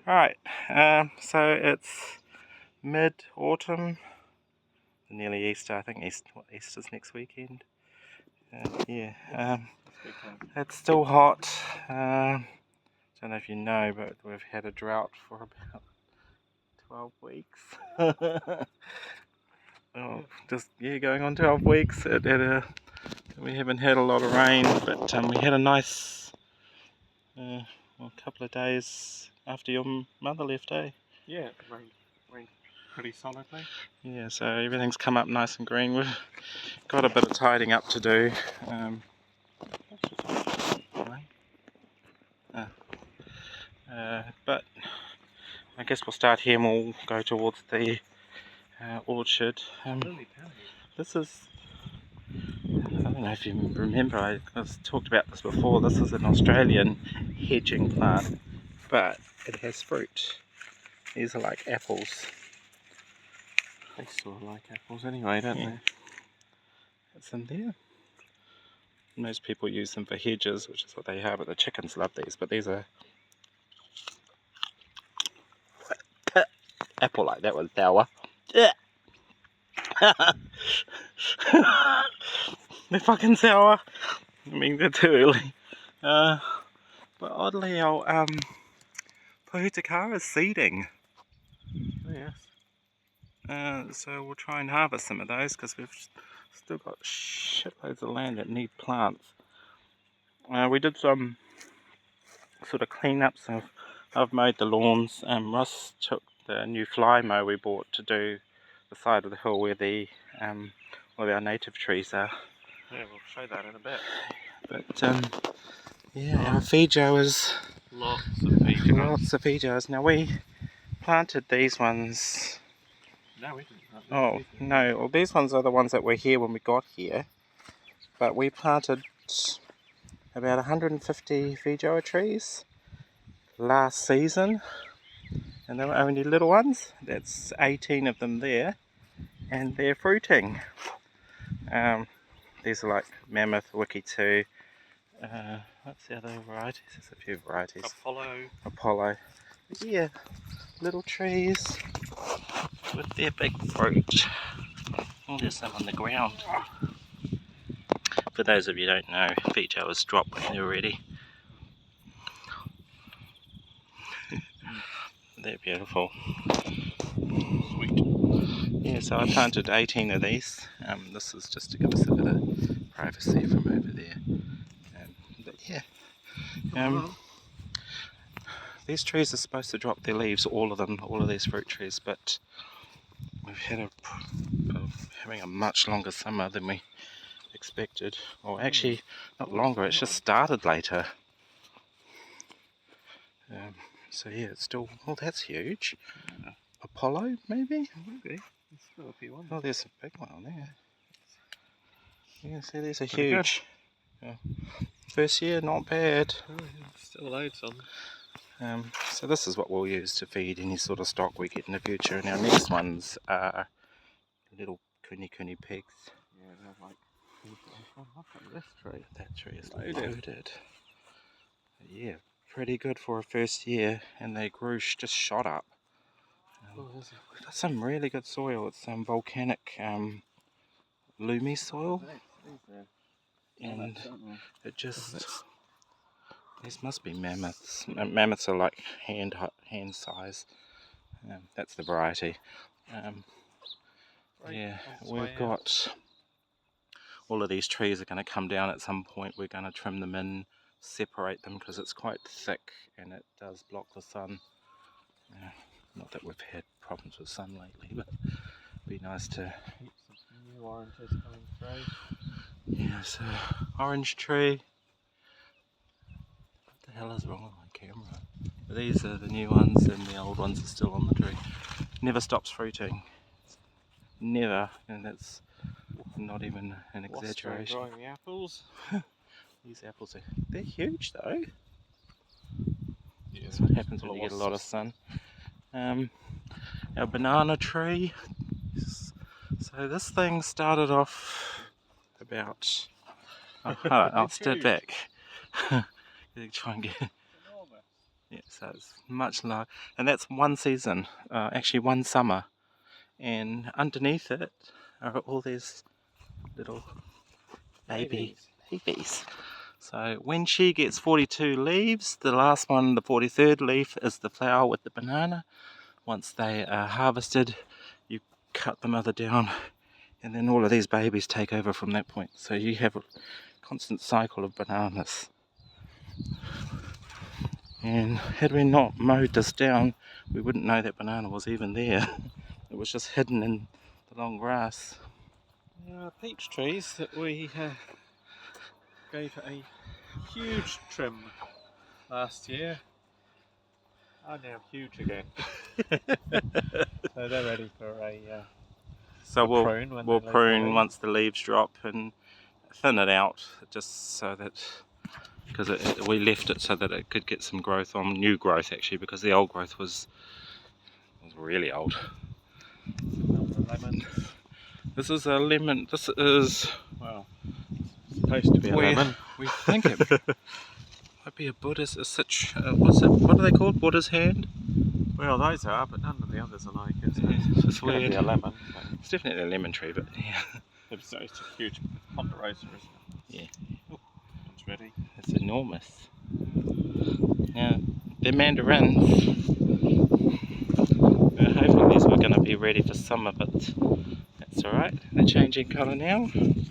Right, so it's mid-autumn, nearly Easter. I think Easter's next weekend. It's still hot. Don't know if you know, but we've had a drought for about 12 weeks. Going on 12 weeks. We haven't had a lot of rain, but we had a nice couple of days after your mother left, eh? Yeah, it rained pretty solidly. Yeah, so everything's come up nice and green. We've got a bit of tidying up to do. But I guess we'll start here and we'll go towards the orchard. This is, I don't know if you remember, I talked about this before. This is an Australian hedging plant, but it has fruit. These are like apples. They sort of like apples anyway, don't they? It's in there. Most people use them for hedges, which is what they are, but the chickens love these. But these are apple like that was sour. They're fucking sour. I mean, they're too early. But oddly, our pohutukawa is seeding. Oh, yes. So we'll try and harvest some of those because we've still got shitloads of land that need plants. We did some sort of cleanups. I've mowed the lawns. Ross took the new fly mower we bought to do the side of the hill where the all of our native trees are. Yeah, we'll show that in a bit. But yeah, our Fijoas. Lots of Fijoas. Now we planted these ones. No, we didn't. Oh no! Well, these ones are the ones that were here when we got here. But we planted about 150 Fijoa trees last season, and they were only little ones. That's 18 of them there, and they're fruiting. These are like Mammoth, Wiki 2. What's the other varieties? There's a few varieties. Apollo. But yeah, little trees with their big fruit. Oh, there's some on the ground. For those of you who don't know, Fijoas drop when they're ready. They're beautiful. Sweet. Yeah, so I planted 18 of these. This is just to give us a bit of privacy from over there. But yeah, these trees are supposed to drop their leaves, all of them, all of these fruit trees, but we've had having a much longer summer than we expected. Or actually, not longer, it's just started later. So yeah, it's still, well, that's huge. Apollo, maybe? Maybe. There's still a few ones. Oh, there's a big one on there. Yeah, see, there's a huge. First year, not bad. Oh, yeah, still loads on. So this is what we'll use to feed any sort of stock we get in the future. And our next ones are little kuni pigs. Yeah, they're like. Look at this tree. That tree is loaded. Yeah, pretty good for a first year, and they grew just shot up. We've got some really good soil. It's some volcanic loamy soil, and it just. These must be mammoths. Mammoths are like hand size. That's the variety. Yeah, we've got all of these trees are going to come down at some point. We're going to trim them in, separate them because it's quite thick and it does block the sun. Not that we've had problems with sun lately, but it'd be nice to. Some new oranges coming through. Yeah, so orange tree. What the hell is wrong with my camera? But these are the new ones and the old ones are still on the tree. Never stops fruiting. Never, and that's not even an exaggeration. Growing the apples. These apples they're huge though. Yeah, that's what happens when you get a lot of sun. Our banana tree. So this thing started off about. I'll step back. Try and get. Enormous. Yes, so it's much lower. And that's one season, actually one summer. And underneath it are all these little babies. So when she gets 42 leaves, the last one, the 43rd leaf, is the flower with the banana. Once they are harvested, you cut the mother down, and then all of these babies take over from that point. So you have a constant cycle of bananas. And had we not mowed this down, we wouldn't know that banana was even there. It was just hidden in the long grass. Peach trees that we gave a huge trim last year are now huge again. So they're ready for a we'll prune once the leaves drop and thin it out, just so that, because we left it so that it could get some growth on, new growth actually, because the old growth was really old. Lemon. This is a lemon. This is, well, Supposed to be a lemon. We think it might be a Buddha's, what are they called? Buddha's hand? Well, those are, but none of the others are like it. So it's going to be a lemon. It's definitely a lemon tree, but yeah. It's a huge ponderosa, isn't it? Yeah. It's ready. It's enormous. Now, they're mandarins. We're hoping these were going to be ready for summer, but that's alright. They're changing colour now. And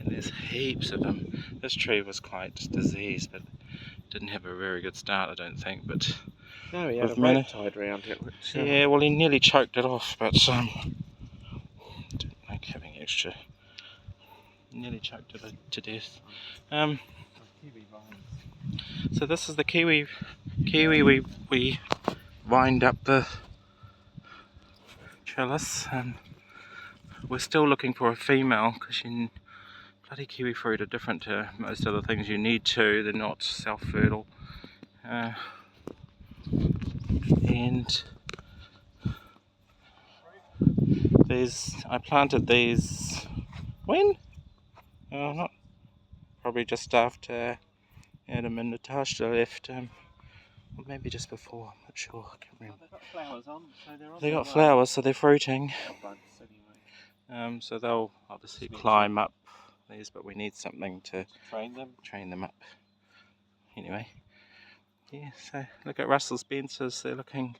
there's heaps of them. This tree was quite diseased, but didn't have a very good start, I don't think. But no, he had a rope tied around it. Which, yeah, well, he nearly choked it off, but don't like having extra. Nearly choked it to death. So this is the kiwi. We wind up the trellis, and we're still looking for a female, because bloody kiwi fruit are different to most other things you need to. They're not self-fertile. And I planted these when? Not probably just after Adam and Natasha left, or maybe just before. I'm not sure. I can't remember. They've got flowers on, so they're on. They got flowers, so they're fruiting. Buds, anyway. So they'll obviously climb up these, but we need something to train them up. Anyway, yeah. So look at Russell Spencer's. They're looking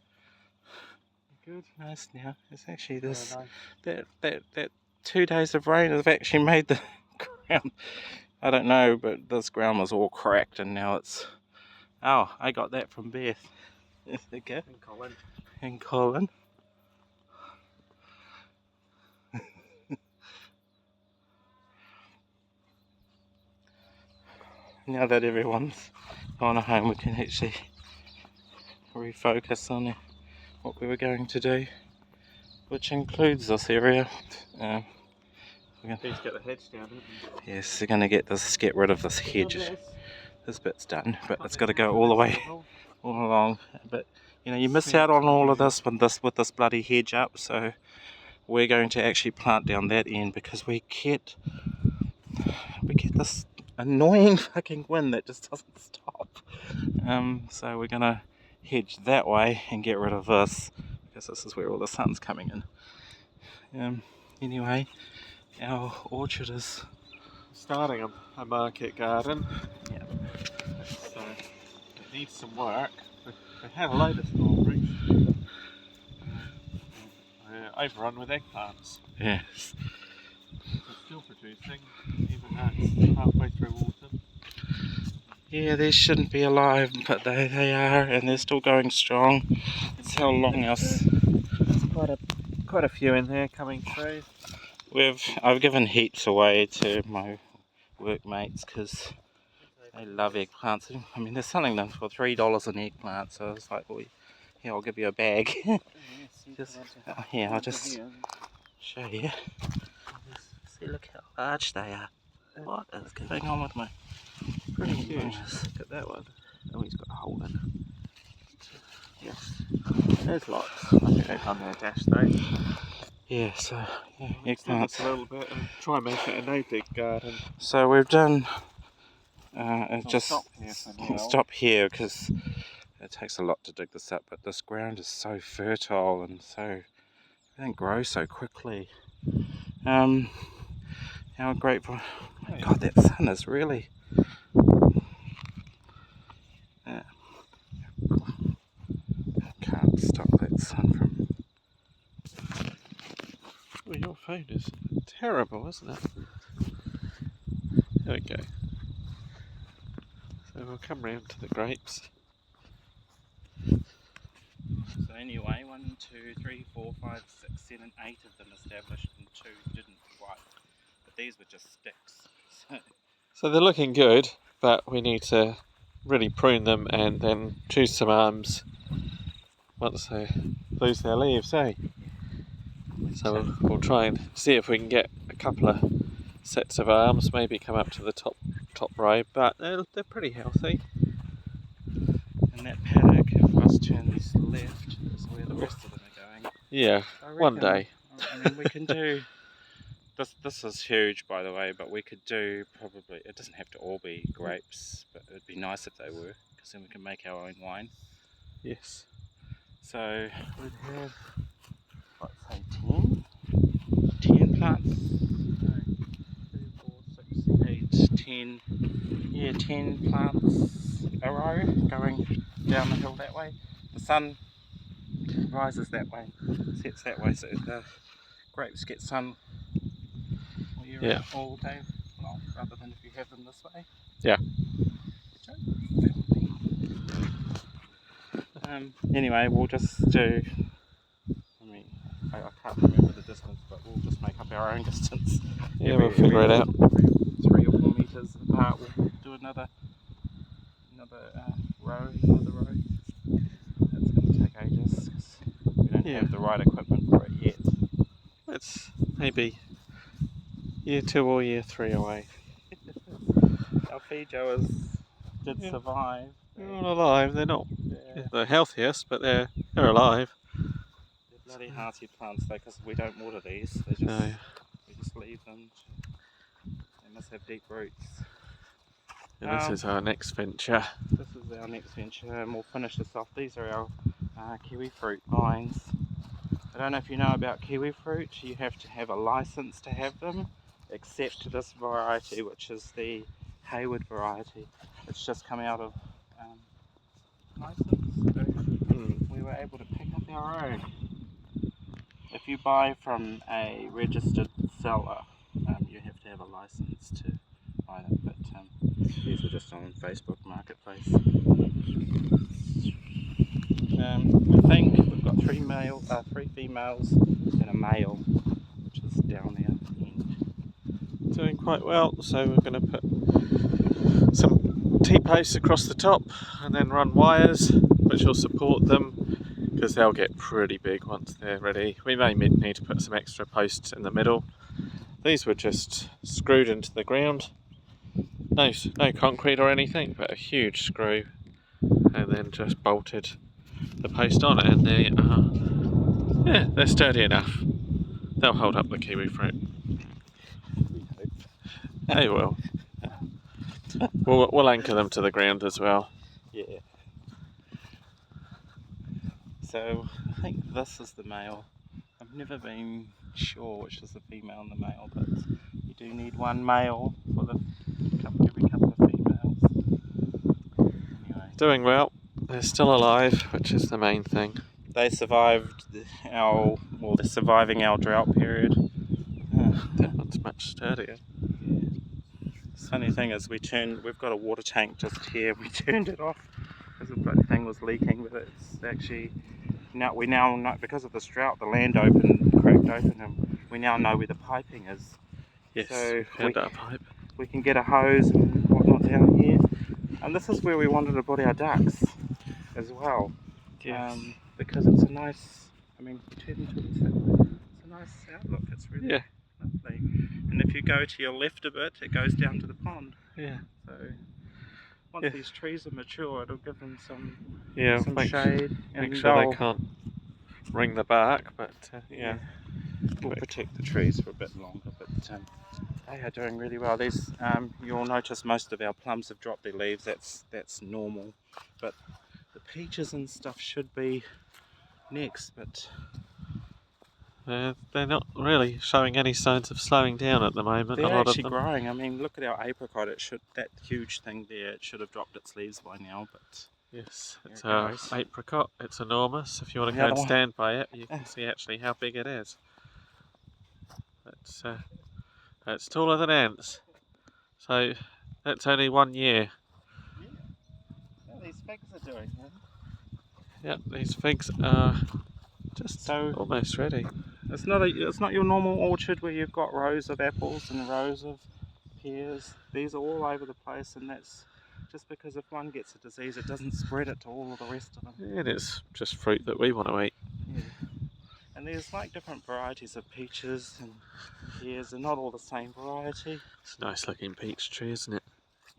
good, nice now. It's actually this that 2 days of rain have actually made the ground. I don't know, but this ground was all cracked, and now it's. Oh, I got that from Beth. There we go. And Colin. Now that everyone's gone home, we can actually refocus on what we were going to do, which includes this area. Please get the hedge down, didn't you? Yes, they're going to get rid of this hedge. This bit's done, but it's got to go all the way, all along. But you miss out on all of this with this bloody hedge up. So we're going to actually plant down that end, because we get this annoying fucking wind that just doesn't stop. So we're gonna hedge that way and get rid of this, because this is where all the sun's coming in. Anyway, our orchard is starting a market garden. Yeah. It needs some work. We had a load of strawberries. Overrun with eggplants. Yes. We're still producing, even that's halfway through autumn. Yeah, these shouldn't be alive, but they are, and they're still going strong. That's how long else. Quite a few in there coming through. I've given heaps away to my workmates, because they love eggplants. I mean, they're selling them for $3 an eggplant, so it's like, well, here, I'll give you a bag. I'll just show you. See, look how large they are. What is going on with my pretty huge? Look at that one. Oh, he's got a hole in it. Yes. There's lots. I think they've done their dash though. Yeah, so eggplants. A little bit and try and make it a no dig garden. So we've done It I'll just stop here for now. stop here because it takes a lot to dig this up, but this ground is so fertile and so everything grows so quickly. How grateful! Oh my God, that sun is really. Can't stop that sun from. Well, your phone is terrible, isn't it? There we go. So we'll come round to the grapes. So anyway, 1, 2, 3, 4, 5, 6, 7, 8 of them established and 2 didn't quite. But these were just sticks. So they're looking good, but we need to really prune them and then choose some arms once they lose their leaves, eh? So we'll try and see if we can get a couple of sets of arms, maybe come up to the top row, but they're pretty healthy. And that paddock, if Ross turns left, is where the rest of them are going. Yeah, one day. I mean, we can do. This is huge, by the way, but we could do probably. It doesn't have to all be grapes, but it'd be nice if they were, because then we can make our own wine. Yes. So we'd have, let's say 10 plants. 2, 4, 6, 8, 10. Yeah, 10 plants a row going down the hill that way. The sun rises that way, sets that way, so the grapes get sun all day long, rather than if you have them this way. Yeah. Anyway, we'll just do. I can't remember the distance, but we'll just make up our own distance. Yeah, we'll figure it out. 3 or 4 meters apart. We'll do another row. That's going to take ages because we don't have the right equipment for it yet. It's maybe year 2 or year 3 away. Our Fijoas did survive. They're all alive. They're not the healthiest, but they're alive. They're bloody hearty plants though, because we don't water these. They just we just leave them. They must have deep roots. And this is our next venture. This is our next venture, and we'll finish this off. These are our kiwi fruit vines. I don't know if you know about kiwi fruit. You have to have a license to have them, except this variety, which is the Hayward variety. It's just come out of license. So we were able to pick up our own. If you buy from a registered seller, you have to have a license to buy them. But these were just on Facebook Marketplace. I think we've got 3 females and a male, which is down there at the end. Doing quite well, so we're going to put some T-posts across the top and then run wires which will support them, because they'll get pretty big once they're ready. We may need to put some extra posts in the middle. These were just screwed into the ground. No concrete or anything, but a huge screw, and then just bolted the post on, and they're sturdy enough. They'll hold up the kiwi fruit. They will. We'll anchor them to the ground as well. Yeah. So I think this is the male. I've never been sure which is the female and the male, but you do need one male for every couple of females. Anyway. Doing well. They're still alive, which is the main thing. They survived they're surviving our drought period. That one's much sturdier. Yeah. The funny thing is we've got a water tank just here. We turned it off because the bloody thing was leaking, but it's actually we now know, because of this drought, the land cracked open, and we now know where the piping is. Yes, so we found our pipe. We can get a hose and whatnot down here, and this is where we wanted to put our ducks as well. Yes. Because it's a nice, it's a nice outlook. It's really lovely. And if you go to your left a bit, it goes down to the pond. Yeah. So once these trees are mature, it'll give them some shade. Make sure they can't wring the bark, but we'll protect the trees for a bit longer. But They are doing really well. These, you'll notice most of our plums have dropped their leaves. That's normal, but the peaches and stuff should be next. But They're not really showing any signs of slowing down at the moment. they're A lot of actually them. growing. I mean, look at our apricot. That huge thing there. It should have dropped its leaves by now, but Yes, it's there it a goes. apricot. It's enormous. If you want to The go other and one. stand by it, you can see actually how big it is. It's taller than ants. So that's only 1 year. Yeah, these figs are doing. Yep, these figs are just So almost ready. it's not your normal orchard where you've got rows of apples and rows of pears. These are all over the place, and that's just because if one gets a disease, it doesn't spread it to all of the rest of them. And it's just fruit that we want to eat. Yeah. And there's like different varieties of peaches and pears. They're not all the same variety. It's a nice looking peach tree, isn't it?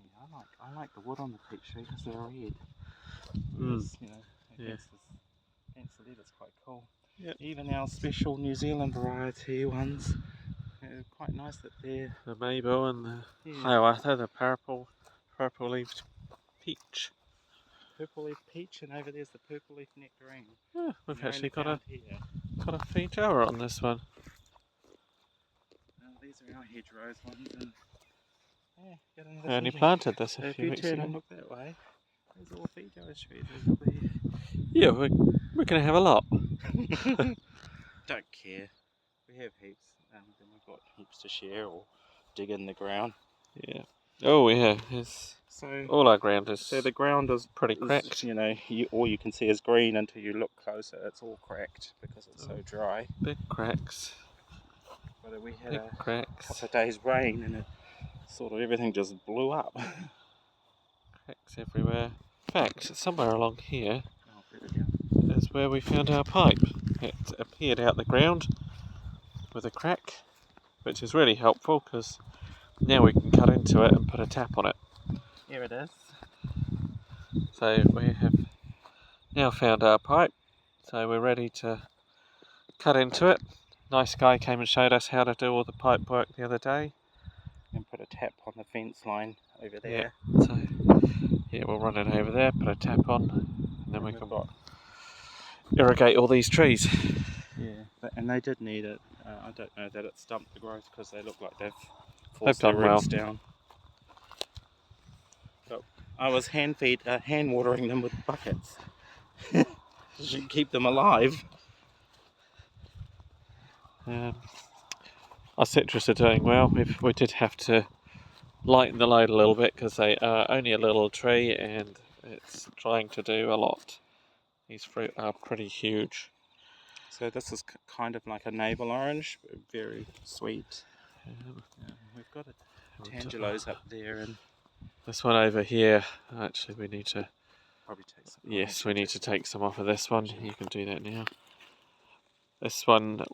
Yeah, I like the wood on the peach tree because they're red. Mm. You know, Yeah. against the lead, it's quite cool. Yep. Even our special New Zealand variety ones, quite nice that they're The Mabel and the yeah, Hiawatha, the purple-leaved peach. purple leaf peach, and over there's the purple leaf nectarine. Yeah, we've They're actually only got found here. a feature on this one. These are our hedgerows ones, and yeah, get another I only feeder. planted this a If few you weeks turn ago. and look that way, there's all feeder trees. There's all Yeah, we're going to have a lot. Don't care. We have heaps, and then we've got heaps to share or dig in the ground. Yeah. Oh yeah, So all our ground is the ground is pretty cracked. You know, all you can see is green until you look closer. It's all cracked because it's so dry. Big cracks. But we had Big a cracks. couple of days rain, and it sort of everything just blew up. Cracks everywhere. In fact, somewhere along here Oh, further down. is where we found our pipe. It appeared out the ground with a crack, which is really helpful because now we can cut into it and put a tap on it. Here it is. So we have now found our pipe, so we're ready to cut into it. Nice guy came and showed us how to do all the pipe work the other day. And put a tap on the fence line over there. Yeah, so yeah, we'll run it over there, put a tap on, and then we can irrigate all these trees. Yeah, and they did need it. I don't know that it stumped the growth because they look like they've They've forced their done well. roots down. But I was hand watering them with buckets to keep them alive. Our citrus are doing well. We did have to lighten the load a little bit because they are only a little tree and it's trying to do a lot. These fruit are pretty huge. So this is kind of like a navel orange, very sweet. We've got tangelos up there, and this one over here, actually we need to probably take some. Yes, we need to take some off of this one. You can do that now. This one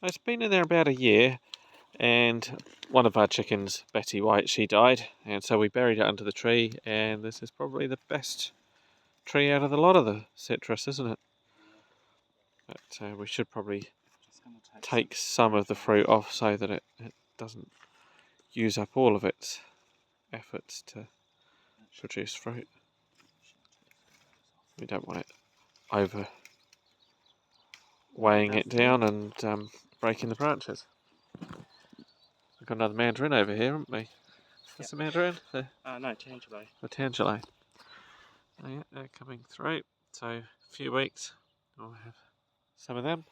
it's been in there about a year, and one of our chickens, Betty White, she died, and so we buried it under the tree, and this is probably the best tree out of the lot of the citrus, isn't it? But we should probably take some of the fruit off so that it doesn't use up all of its efforts to produce fruit. We don't want it over weighing it down and breaking the branches. We've got another mandarin over here, haven't we? That's the mandarin? No, tangelo. The tangelo. Oh yeah, they're coming through. So a few weeks we'll have some of them.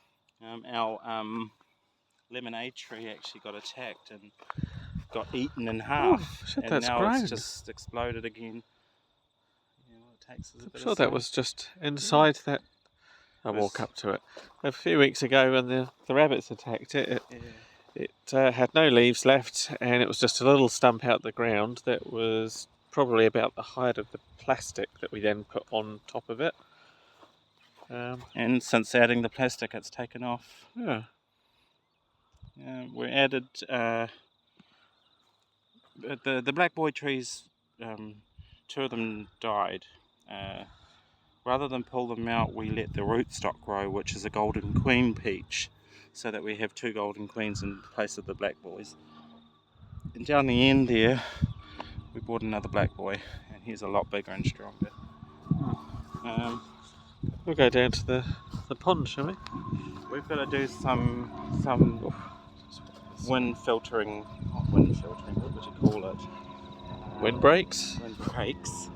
Our lemonade tree actually got attacked and got eaten in half. Shit, and that's now grown. it's just exploded again. It takes us a bit I'm sure of that time. was just inside that. I'll walk up to it. A few weeks ago when the rabbits attacked it, it had no leaves left, and it was just a little stump out the ground that was probably about the height of the plastic that we then put on top of it. And since adding the plastic, it's taken off. Yeah. We added the black boy trees. 2 of them died. Rather than pull them out, we let the rootstock grow, which is a golden queen peach, so that we have 2 golden queens in place of the black boys. down the end there, we bought another black boy, and he's a lot bigger and stronger. We'll go down to the pond, shall we? We've got to do some wind filtering, not wind filtering, what would you call it? Wind breaks? Wind breaks.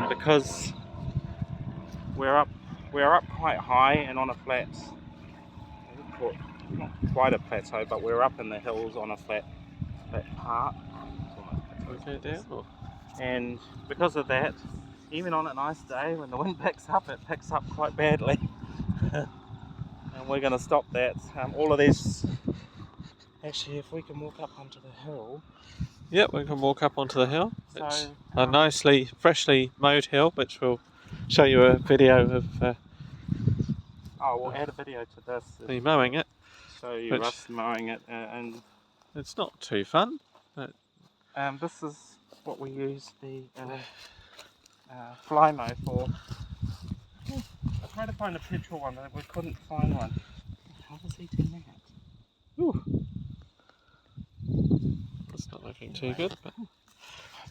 Because we're up quite high and on a flat, not quite a plateau, but we're up in the hills on a flat part. Okay, down. Or? And because of that, even on a nice day, when the wind picks up, it picks up quite badly. And we're going to stop that. All of these, actually, if we can walk up onto the hill. Yep, we can walk up onto the hill. So, it's a nicely, freshly mowed hill, which we'll show you a video of. We'll add a video to this. Me mowing it. Show you us mowing it, and it's not too fun. But this is what we use the fly mow for. I tried to find a petrol one, but we couldn't find one. How was eating that? Ooh. That's not looking too good. But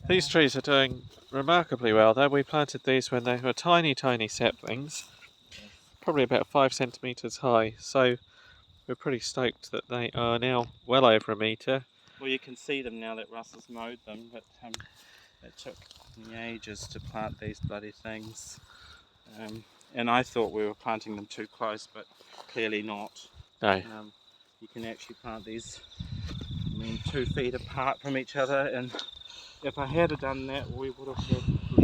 these trees are doing remarkably well, though. We planted these when they were tiny, tiny saplings, probably about 5 centimetres high. So we're pretty stoked that they are now well over a metre. Well, you can see them now that Russ has mowed them, but it took me ages to plant these bloody things. And I thought we were planting them too close, but clearly not. No. You can actually plant these 2 feet apart from each other, and if I had done that, we would have had